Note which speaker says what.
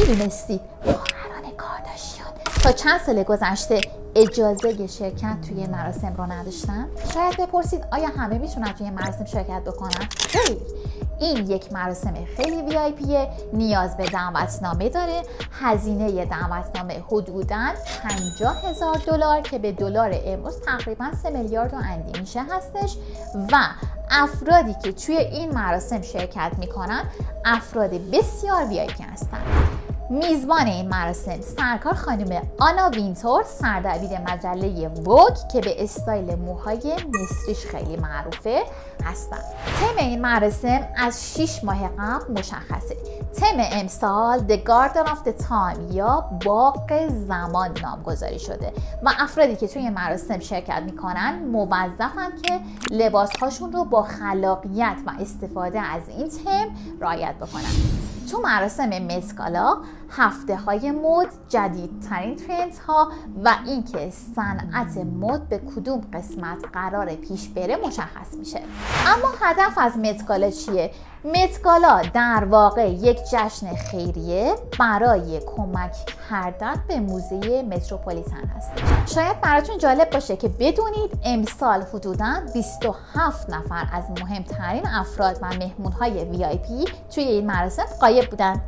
Speaker 1: میدونستید خواهران کارداشیان تا چند سال گذشته اجازه شرکت توی مراسم رو نداشتن؟ شاید بپرسید آیا همه میتونن توی مراسم شرکت بکنن؟ خیر، این یک مراسم خیلی VIP، نیاز به دعوتنامه داره. هزینه دعوتنامه حدوداً $50,000 که به دلار امروز تقریباً 3 میلیارد و اندی میشه هستش و افرادی که توی این مراسم شرکت میکنن افراد بسیار VIP هستن. میزبان این مراسم سرکار خانم آنا وینتور، سردبیر مجله ووگ که به استایل موهای مصریش خیلی معروفه هستن. تم این مراسم از 6 ماه قبل مشخصه. تم امسال The Garden of the Time یا باغ زمان نامگذاری شده و افرادی که توی مراسم شرکت میکنن موظفن که لباسهاشون رو با خلاقیت و استفاده از این تم رعایت بکنن. تو مراسم مت-گالا هفته های مد، جدیدترین ترندها و اینکه صنعت مد به کدوم قسمت قرار پیش بره مشخص میشه. اما هدف از مت-گالا چیه؟ مت-گالا در واقع یک جشن خیریه برای کمک کردن به موزه متروپولیتن هست. شاید براتون جالب باشه که بدونید امسال حدوداً 27 نفر از مهمترین افراد و مهمونهای VIP توی این مراسم غایب بودن.